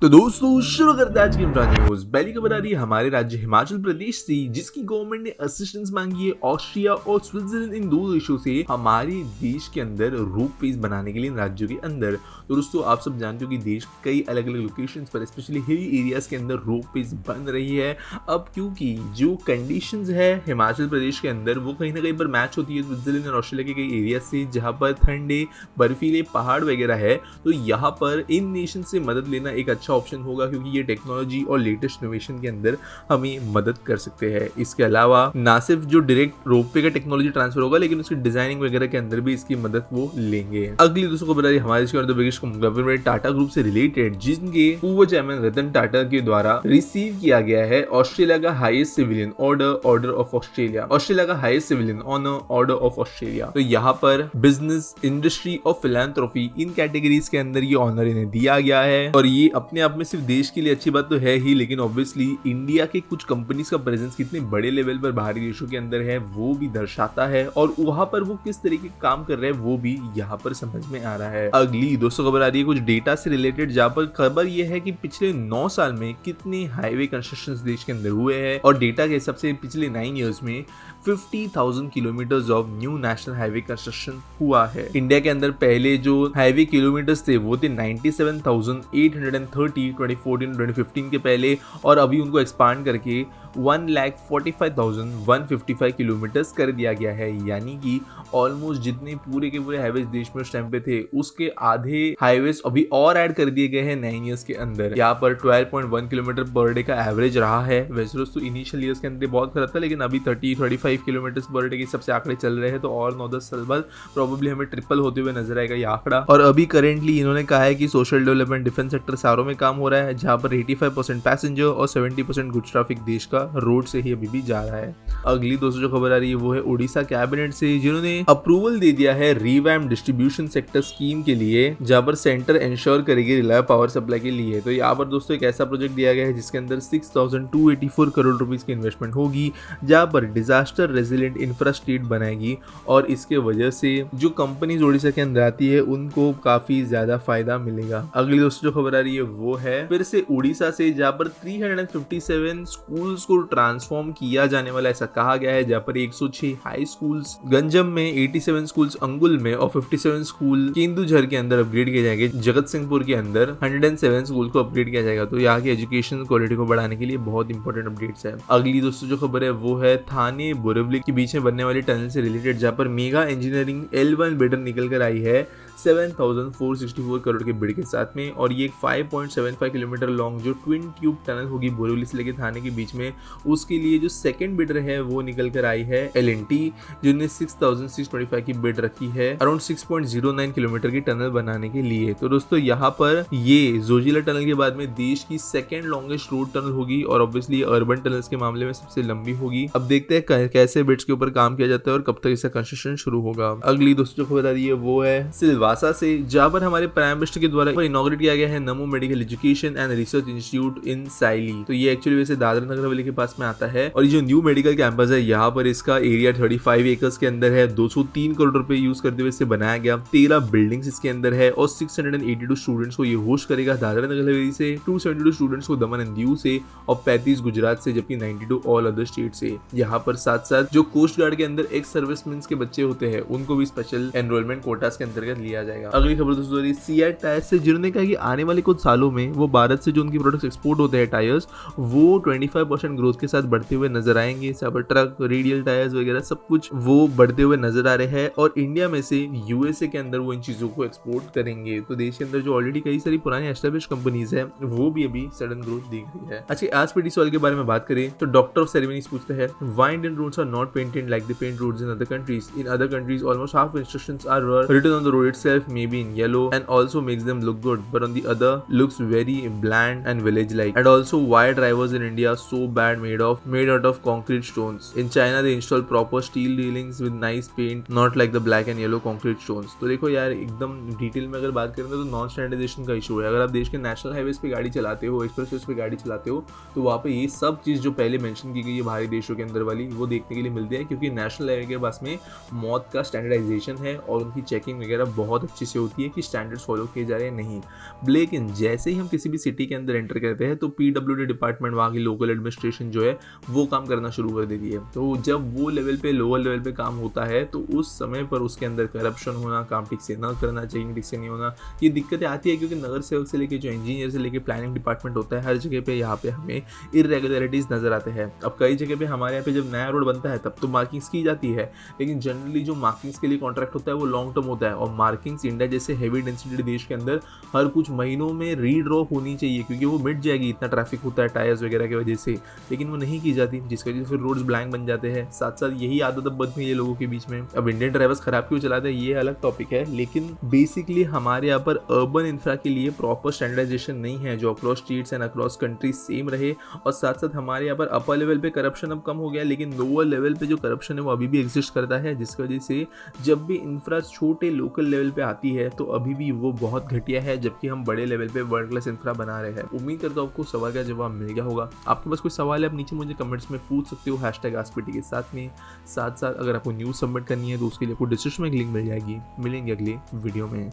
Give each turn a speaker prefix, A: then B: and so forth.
A: तो दोस्तों शुरू करते हैं आज की न्यूज। पहली खबर आ रही है हमारे राज्य हिमाचल प्रदेश से, जिसकी गवर्नमेंट ने असिस्टेंस मांगी है ऑस्ट्रिया और स्विट्जरलैंड इन दो देशों से हमारे देश के अंदर रोपवेज बनाने के लिए इन राज्यों के अंदर। तो दोस्तों आप सब जानते हो कि देश के कई अलग अलग लोकेशंस पर स्पेशली हिली एरियाज के अंदर रोपवेज बन रही है। अब क्योंकि जो कंडीशंस है हिमाचल प्रदेश के अंदर वो कहीं ना कहीं पर मैच होती है स्विट्जरलैंड और ऑस्ट्रेलिया के कई एरिया से, जहाँ पर ठंडे बर्फीले पहाड़ वगैरह है। तो यहाँ पर इन नेशन से मदद लेना एक अच्छा ऑप्शन होगा, क्योंकि ये टेक्नोलॉजी और लेटेस्ट इनोवेशन के अंदर हमें मदद कर सकते हैं। इसके अलावा ना सिर्फ जो डायरेक्ट रोपवे का टेक्नोलॉजी ट्रांसफर होगा, लेकिन उसकी डिजाइनिंग वगैरह के अंदर भी इसकी मदद वो लेंगे। अगली दोस्तों खबर है हमारे बिगेस्ट कंग्लोमरेट टाटा ग्रुप से रिलेटेड, जिनके पूर्व चेयरमैन रतन टाटा के द्वारा रिसीव किया गया है ऑस्ट्रेलिया का highest civilian order of Australia. तो यहाँ पर बिजनेस, इंडस्ट्री और फिलैंथ्रोपी इन कैटेगरीज के अंदर ये ऑनर इन्हें दिया गया है। और ये अपने आप में सिर्फ देश के लिए अच्छी बात तो है ही, लेकिन ऑब्वियसली इंडिया के कुछ कंपनीज का प्रेजेंस कितने बड़े लेवल पर बाहरी देशों के अंदर है वो भी दर्शाता है, और वहां पर वो किस तरीके का काम कर रहे हैं वो भी यहाँ पर समझ में आ रहा है। अगली दोस्तों खबर आ रही है कुछ डेटा से रिलेटेड, जहाँ पर खबर ये है कि पिछले 9 साल में कितने हाईवे कंस्ट्रक्शन देश के अंदर हुए हैं, और डेटा के हिसाब से पिछले 9 ईयर्स में 50,000 kilometre of new national highway construction हुआ है। इंडिया के अंदर पहले जो हाईवे किलोमीटर्स थे वो थे 97,830 2014-2015 के पहले, और अभी उनको एक्सपांड करके 1,45,155 किलोमीटर्स कर दिया गया है। यानी कि ऑलमोस्ट जितने पूरे के पूरे हाईवेज देश में उस टाइम पे थे उसके आधे हाईवेज अभी और ऐड कर दिए गए हैं 9 ईयर्स के अंदर। यहाँ पर 12.1 किलोमीटर पर डे का एवरेज रहा है। वैसे तो इनिशियल ईयर्स के अंदर बहुत खराब था, लेकिन अभी 30-35 किलोमीटर पर डे के सबसे आंकड़े चल रहे हैं। तो और 9-10 साल बाद प्रोबेबली हमें ट्रिपल होते हुए नजर आएगा ये आंकड़ा। और अभी करेंटली इन्होंने कहा है कि सोशल डेवलपमेंट, डिफेंस सेक्टर सारों में काम हो रहा है, जहाँ पर 85% पैसेंजर और 70% गुड्स ट्रैफिक देश का रोड से ही अभी भी जा रहा है। अगली दोस्तों जो खबर आ रही है वो है उड़ीसा कैबिनेट से, जिन्होंने अप्रूवल दे दिया है रिवैम्प डिस्ट्रीब्यूशन सेक्टर स्कीम के लिए, जहां पर सेंटर इंश्योर करेगी रिलायबल पावर सप्लाई के लिए। तो यहाँ पर दोस्तों एक ऐसा प्रोजेक्ट दिया गया है जिसके अंदर 6,284 करोड़ रुपीस की इन्वेस्टमेंट होगी, जहां पर डिजास्टर रेजिलेंट इंफ्रास्ट्रक्चर बनाएगी, और इसके वजह से जो कंपनीज उड़ीसा के अंदर आती है उनको काफी ज्यादा फायदा मिलेगा। अगली दोस्तों जो खबर आ रही है वो है फिर से उड़ीसा से, जहां पर 357 स्कूल्स को ट्रांसफॉर्म किया जाने वाला ऐसा कहा गया है, जहां पर 106 हाई स्कूल्स गंजम में, 87 स्कूल्स अंगुल में और 57 स्कूल केंदुझर के अंदर अपग्रेड किया जाएगा। जगत सिंहपुर के अंदर 107 स्कूल को अपग्रेड किया जाएगा। तो यहाँ की एजुकेशन क्वालिटी को बढ़ाने के लिए बहुत इंपॉर्टेंट अपडेट्स है। अगली दोस्तों जो खबर है वो है थाने बोरिवली के बीच में बनने वाली टनल से रिलेटेड, जहां पर मेगा इंजीनियरिंग L1 बिडर निकल कर आई है 7,464 करोड़ के बिड के साथ में, और ये 5.75 किलोमीटर लॉन्ग जो ट्विन ट्यूब टनल होगी बोरिवली से लेकर थाने के बीच में, उसके लिए जो सेकंड बिडर है वो निकल कर आई है L&T, जिन्होंने 6,625 की बिड रखी है अराउंड 6.09 किलोमीटर की टनल बनाने के लिए। तो दोस्तों यहाँ पर ये जोजिला टनल के बाद में देश की सेकंड लॉन्गेस्ट रोड टनल होगी, और ऑब्वियसली अर्बन टनल्स के मामले में सबसे लंबी होगी। अब देखते हैं कैसे बिड्स के ऊपर काम किया जाता है और कब तक इसका कंस्ट्रक्शन शुरू होगा। अगली दोस्तों को बता दी है वो है सिलवासा से, जहां पर हमारे प्राइम मिनिस्टर के द्वारा इनॉग्रेट किया गया है Namo medical education and research institute in Saili. तो ये एक्चुअली वैसे दादरा नगर हवेली के पास में आता है, और ये जो न्यू मेडिकल कैंपस है यहाँ पर इसका एरिया 35 एकर्स के अंदर है। 203 करोड़ रुपए यूज करते हुए इसे बनाया गया। 13 बिल्डिंग्स इसके अंदर है, और 682 स्टूडेंट्स को ये होस्ट करेगा दादरा नगर हवेली से, 272 स्टूडेंट्स को दमन एंड दीव से, और 35 गुजरात से, जबकि 92 ऑल अदर स्टेट से। यहाँ पर साथ साथ जो कोस्ट गार्ड के अंदर एक्स सर्विसमैन के बच्चे होते हैं उनको भी स्पेशल एनरोलमेंट कोटास के अंतर्गत लिया जाएगा। अगली खबर दोस्तों सीएट टायर्स से, जिन्होंने कहा कि आने वाले कुछ सालों में वो भारत से जो उनकी प्रोडक्ट्स एक्सपोर्ट होते हैं टायर्स, वो 25% ग्रोथ के साथ बढ़ते हुए नजर आएंगे। ट्रक, रेडियल टायर्स वगैरह सब कुछ वो बढ़ते हुए नजर आ रहे हैं, और इंडिया में से यूएसए के अंदर वो इन चीजों को एक्सपोर्ट करेंगे। तो देश के अंदर जो ऑलरेडी कई सारी पुरानी एस्टेब्लिश कंपनीज है वो भी अभी सडन ग्रोथ दिख रही है। अच्छा, आज पीटी सवाल के बारे में बात करें तो डॉक्टर ऑफ सेरेमनीज पूछते हैं, why Indian roads are not painted like the paint roads in other countries? In other countries almost half instructions are written on the road itself, maybe in yellow, and also makes them look good, but on the other looks very bland and village like. And also why drivers in India are so bad made out of concrete stones? In China they install proper steel railings with nice paint, not like the black and yellow concrete stones. तो देखो यार, एकदम detail में अगर बात करें तो non standardisation का इशू है। अगर आप देश के नेशनल हाईवेज पे गाड़ी चलाते हो, एक्सप्रेसवेज पे गाड़ी चलाते हो, तो वहाँ पे ये सब चीज जो पहले मेंशन की गई है बाहरी देशों के अंदर वाली, वो देखने के लिए मिलती है, क्योंकि नेशनल हाईवे के पास में मौत का स्टैंडर्डाइजेशन है और उनकी चेकिंग वगैरह बहुत अच्छे से होती है कि स्टैंडर्ड्स फॉलो किए जा रहे हैं नहीं। लेकिन जैसे ही हम किसी भी सिटी के अंदर एंटर करते हैं तो PWD डिपार्टमेंट, वहाँ की लोकल एडमिनिस्ट्रेशन जो है वो काम करना शुरू कर देती है। तो जब वो लेवल पे, लोअर लेवल पे काम होता है तो उस समय पर उसके अंदर करप्शन होना, काम ठीक से ना करना, चेकिंग ठीक से नहीं होना, ये दिक्कतें आती है क्योंकि नगर सेवक से लेके जो इंजीनियर से लेके प्लानिंग डिपार्टमेंट होता है, हर जगह पे यहाँ पे हमें इरेगुलरिटीज़ नजर आते हैं। अब कई जगह पे हमारे यहाँ पे जब नया रोड बनता है तब तो मार्किंग्स की जाती है, लेकिन जनरली जो मार्किंग्स के लिए कॉन्ट्रैक्ट होता है वो लॉन्ग टर्म होता है, और मार्किंग्स इंडिया जैसे हेवी डेंसिटी देश के अंदर हर कुछ महीनों में रीड्रॉ होनी चाहिए क्योंकि वो मिट जाएगी, इतना ट्रैफिक होता है टायर्स वगैरह की वजह से, लेकिन वो नहीं की जाती, जिसकी वजह से फिर रोड्स ब्लैंक बन जाते हैं। साथ साथ यही आदत अब बन गई है लोगों के बीच में। अब इंडियन ड्राइवर्स खराब क्यों चलाते हैं ये अलग टॉपिक है, लेकिन बेसिकली हमारे यहाँ पर अर्बन इंफ्रा के लिए प्रॉपर स्टैंडर्डाइजेशन नहीं है जो across states and across countries same रहे। और साथ साथ हमारे यहाँ पर अपर लेवल पे करप्शन अब कम हो गया, लेकिन लोअर लेवल पे जो करप्शन है वो अभी भी एग्जिस्ट करता है, जिसकी वजह से जब भी इंफ्रा छोटे लोकल लेवल पे आती है तो अभी भी वो बहुत घटिया है, जबकि हम बड़े लेवल पे वर्ल्ड क्लास इंफ्रा बना रहे हैं। उम्मीद करता हूँ आपको सवाल का जवाब मिल गया होगा। आपके पास कोई सवाल है आप नीचे मुझे कमेंट्स में पूछ सकते हो #AskPT के साथ में। साथ साथ अगर आपको न्यूज़ सबमिट करनी है तो उसके लिए आपको डिस्क्रिप्शन में एक लिंक मिल जाएगी। मिलेंगे अगले वीडियो में।